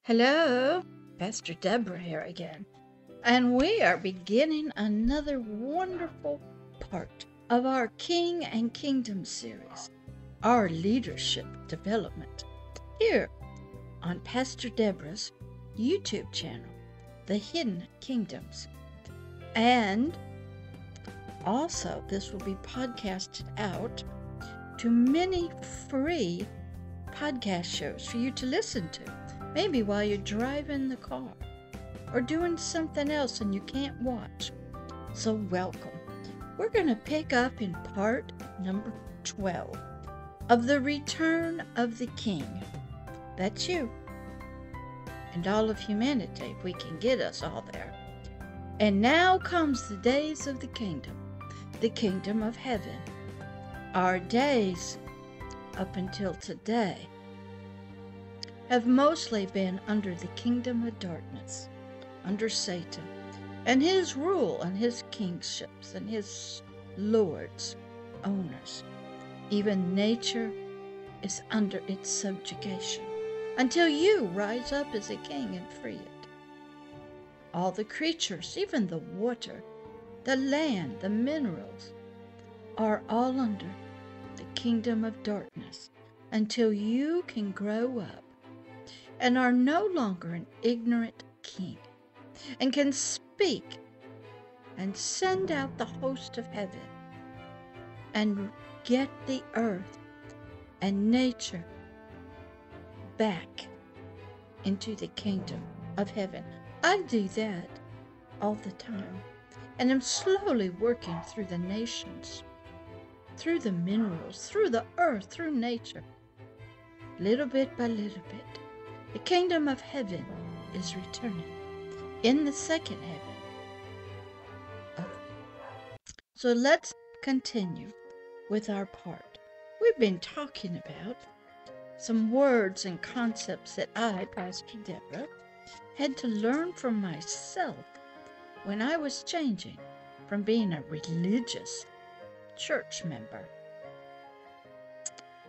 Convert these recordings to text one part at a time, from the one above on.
Hello, Pastor Deborah here again, and we are beginning another wonderful part of our King and Kingdom series, our leadership development, here on Pastor Deborah's YouTube channel, The Hidden Kingdoms. And also, this will be podcasted out to many free podcast shows for you to listen to. Maybe while you're driving the car or doing something else and you can't watch. So welcome. We're going to pick up in part number 12 of the Return of the King. That's you and all of humanity, if we can get us all there. And now comes the days of the kingdom of heaven. Our days up until today have mostly been under the kingdom of darkness, under Satan, and his rule and his kingships and his lords, owners. Even nature is under its subjugation, until you rise up as a king and free it. All the creatures, even the water, the land, the minerals, are all under the kingdom of darkness, until you can grow up and are no longer an ignorant king, and can speak and send out the host of heaven and get the earth and nature back into the kingdom of heaven. I do that all the time, and I'm slowly working through the nations, through the minerals, through the earth, through nature, little bit by little bit. The kingdom of heaven is returning in the second heaven. So let's continue with our part. We've been talking about some words and concepts that I, Pastor Deborah, had to learn from myself when I was changing from being a religious church member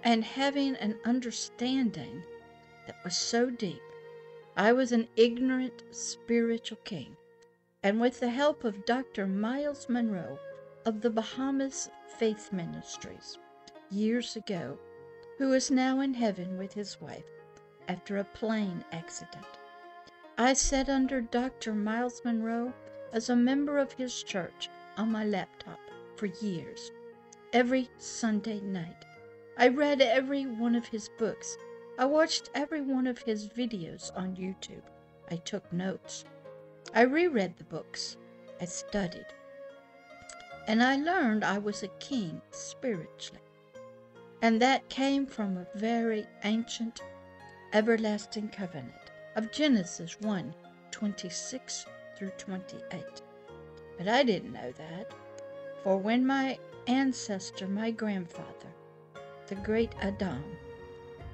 and having an understanding that was so deep. I was an ignorant spiritual king, and with the help of Dr. Myles Munroe of the Bahamas Faith Ministries years ago, who is now in heaven with his wife after a plane accident, I sat under Dr. Myles Munroe as a member of his church on my laptop for years. Every Sunday night, I read every one of his books. I watched every one of his videos on YouTube. I took notes. I reread the books. I studied. And I learned I was a king spiritually. And that came from a very ancient, everlasting covenant of Genesis 1:26 through 28. But I didn't know that. For when my ancestor, my grandfather, the great Adam,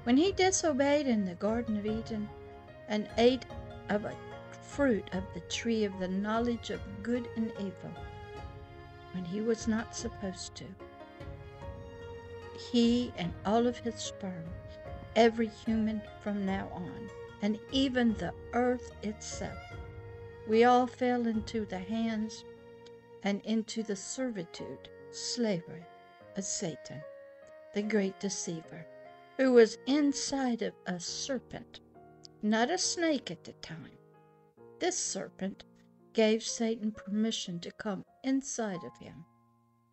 when he disobeyed in the Garden of Eden and ate of a fruit of the tree of the knowledge of good and evil, when he was not supposed to, he and all of his sperm, every human from now on, and even the earth itself, we all fell into the hands and into the servitude, slavery of Satan, the great deceiver, who was inside of a serpent, not a snake at the time. This serpent gave Satan permission to come inside of him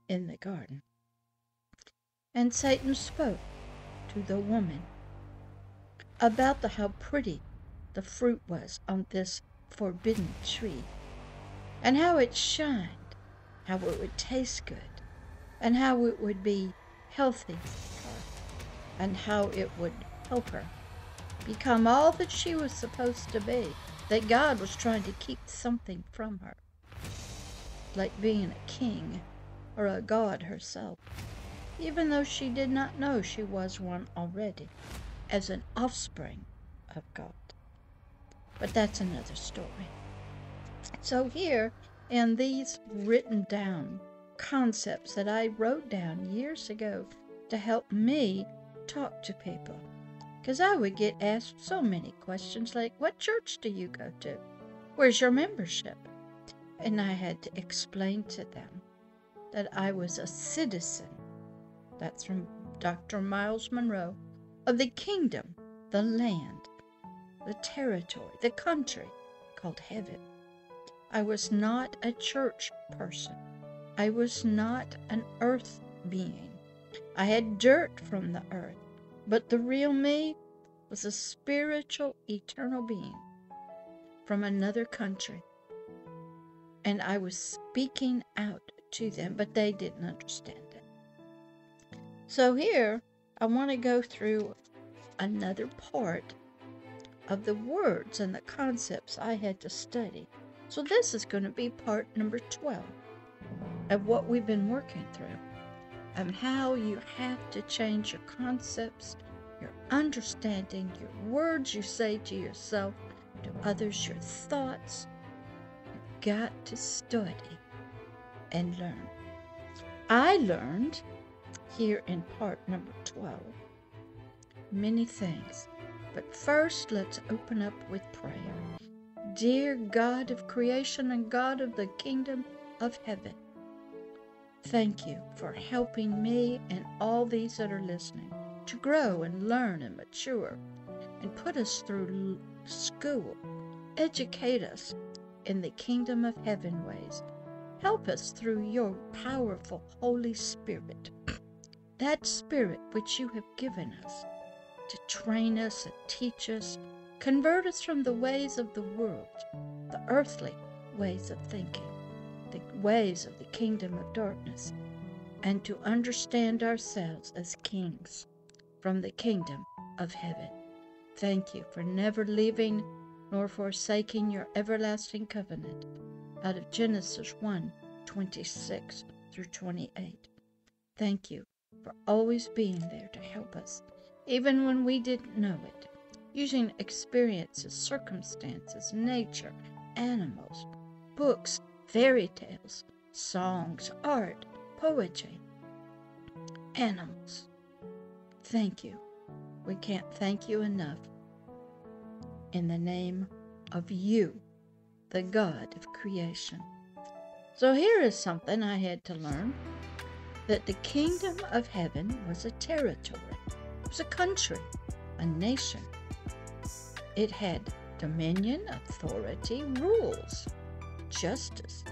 in the garden. And Satan spoke to the woman about how pretty the fruit was on this forbidden tree, and how it shined, how it would taste good, and how it would be healthy, and how it would help her become all that she was supposed to be, that God was trying to keep something from her, like being a king or a god herself, even though she did not know she was one already, as an offspring of God. But that's another story. So here, in these written down concepts that I wrote down years ago to help me talk to people because I would get asked so many questions like, what church do you go to? Where's your membership? And I had to explain to them that I was a citizen, that's from Dr. Myles Munroe, of the kingdom, the land, the territory, the country called heaven. I was not a church person. I was not an earth being. I had dirt from the earth, but the real me was a spiritual, eternal being from another country. And I was speaking out to them, but they didn't understand it. So here, I want to go through another part of the words and the concepts I had to study. So this is going to be part number 12 of what we've been working through, and how you have to change your concepts, your understanding, your words you say to yourself, to others, your thoughts. You've got to study and learn. I learned here in part number 12 many things, but first let's open up with prayer. Dear God of creation and God of the kingdom of heaven, thank you for helping me and all these that are listening to grow and learn and mature and put us through school. Educate us in the kingdom of heaven ways. Help us through your powerful Holy Spirit, that Spirit which you have given us to train us and teach us, convert us from the ways of the world, the earthly ways of thinking, the ways of the kingdom of darkness, and to understand ourselves as kings from the kingdom of heaven. Thank you for never leaving nor forsaking your everlasting covenant, out of Genesis 1:26 through 28. Thank you for always being there to help us, even when we didn't know it, using experiences, circumstances, nature, animals, books, fairy tales, songs, art, poetry, animals. Thank you. We can't thank you enough. In the name of you, the God of creation. So here is something I had to learn, that the kingdom of heaven was a territory. It was a country, a nation. It had dominion, authority, rules, justice.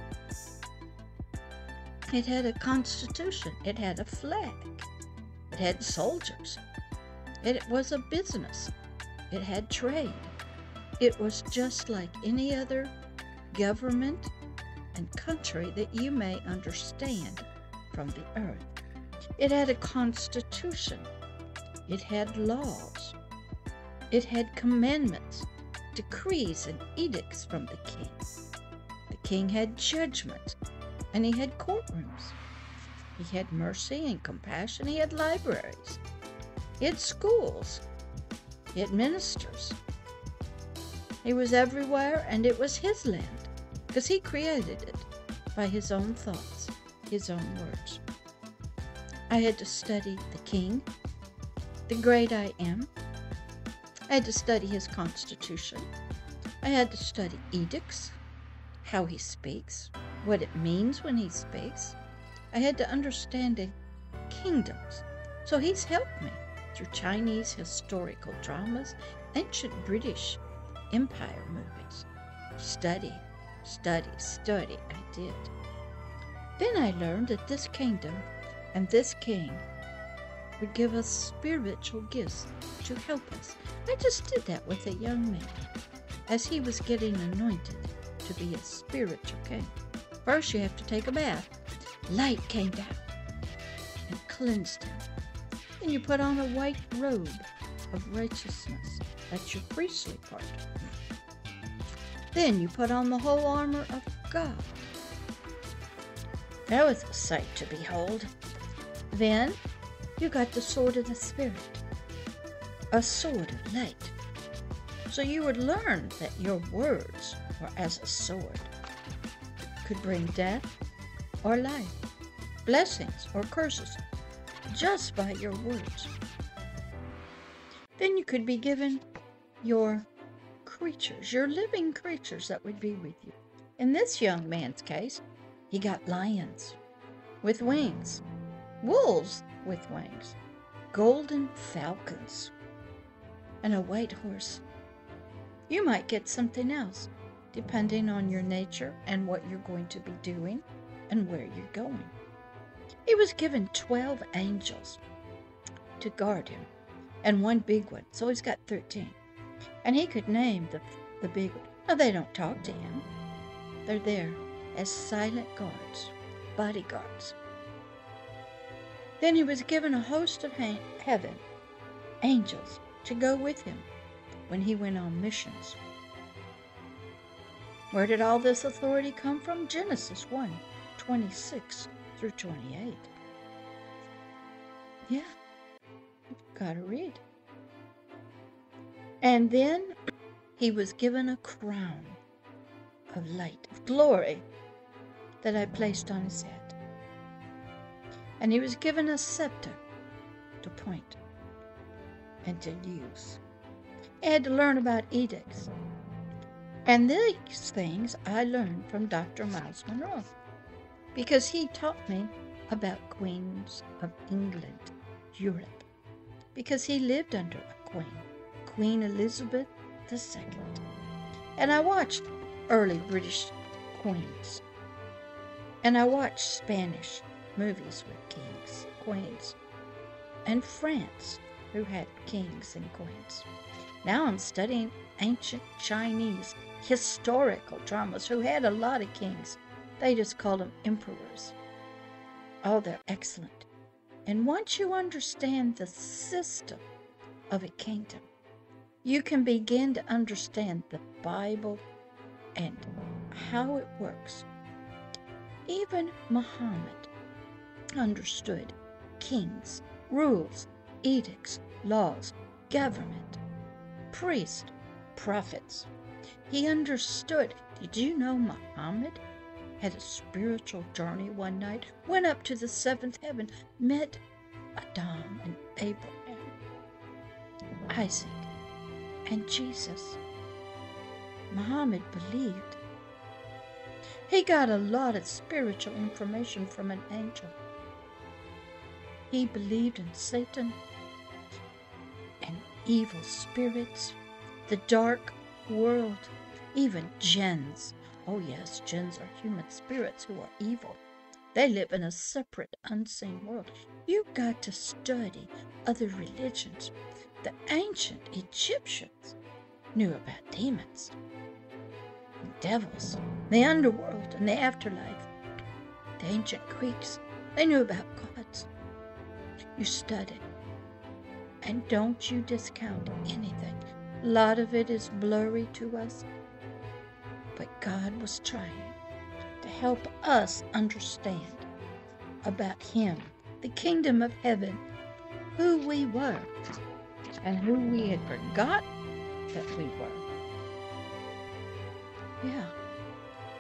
It had a constitution. It had a flag. It had soldiers. It was a business. It had trade. It was just like any other government and country that you may understand from the earth. It had a constitution. It had laws. It had commandments, decrees, and edicts from the king. The king had judgment, and he had courtrooms. He had mercy and compassion. He had libraries. He had schools. He had ministers. He was everywhere, and it was his land, because he created it by his own thoughts, his own words. I had to study the king, the great I am. I had to study his constitution. I had to study edicts, how he speaks, what it means when he speaks. I had to understand the kingdoms. So he's helped me through Chinese historical dramas, ancient British Empire movies. Study, I did. Then I learned that this kingdom and this king would give us spiritual gifts to help us. I just did that with a young man as he was getting anointed to be a spiritual king. First you have to take a bath. Light came down and cleansed him. Then you put on a white robe of righteousness. That's your priestly part. Then you put on the whole armor of God. That was a sight to behold. Then you got the sword of the Spirit, a sword of light. So you would learn that your words were as a sword, could bring death or life, blessings or curses, just by your words. Then you could be given your creatures, your living creatures that would be with you. In this young man's case, he got lions with wings, wolves with wings, golden falcons, and a white horse. You might get something else, depending on your nature and what you're going to be doing and where you're going. He was given 12 angels to guard him, and one big one, so he's got 13. And he could name the big one. Now, they don't talk to him. They're there as silent guards, bodyguards. Then he was given a host of heaven, angels, to go with him when he went on missions. Where did all this authority come from? Genesis 1:26 through 28. Yeah, you've got to read. And then he was given a crown of light, of glory, that I placed on his head. And he was given a scepter to point and to use. He had to learn about edicts. And these things I learned from Dr. Myles Munroe, because he taught me about queens of England, Europe, because he lived under a queen, Queen Elizabeth II. And I watched early British queens. And I watched Spanish movies with kings, queens, and France, who had kings and queens. Now I'm studying ancient Chinese historical dramas who had a lot of kings. They just called them emperors. Oh, they're excellent. And once you understand the system of a kingdom, you can begin to understand the Bible and how it works. Even Muhammad understood kings, rules, edicts, laws, government, priests, prophets. He understood. Did you know Muhammad had a spiritual journey one night, went up to the seventh heaven, met Adam and Abraham, Isaac, and Jesus? Muhammad believed. He got a lot of spiritual information from an angel. He believed in Satan and evil spirits, the dark world, even jinns. Oh yes, jinns are human spirits who are evil. They live in a separate, unseen world. You've got to study other religions. The ancient Egyptians knew about demons, devils, the underworld, and the afterlife. The ancient Greeks, they knew about gods. You study. And don't you discount anything. A lot of it is blurry to us. But God was trying to help us understand about Him, the kingdom of heaven, who we were, and who we had forgotten that we were. Yeah.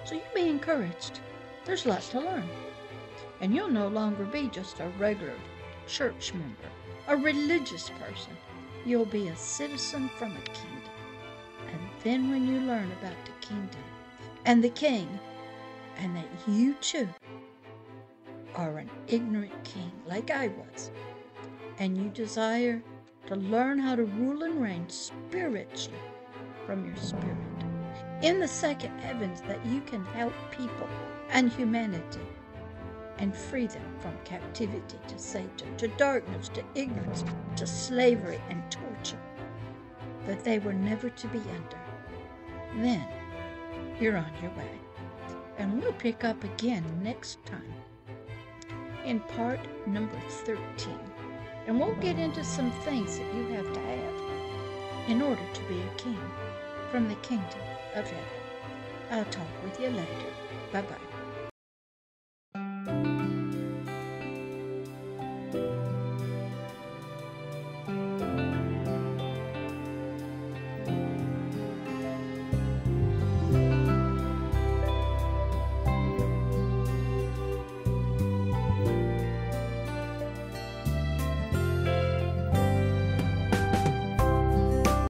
So you be encouraged. There's lots to learn. And you'll no longer be just a regular church member, a religious person. You'll be a citizen from a kingdom. And then when you learn about the kingdom and the king, and that you too are an ignorant king like I was, and you desire to learn how to rule and reign spiritually from your spirit, in the second heavens, that you can help people and humanity and free them from captivity to Satan, to darkness, to ignorance, to slavery and torture that they were never to be under, then you're on your way. And we'll pick up again next time in part number 13. And we'll get into some things that you have to have in order to be a king from the kingdom of heaven. I'll talk with you later. Bye-bye.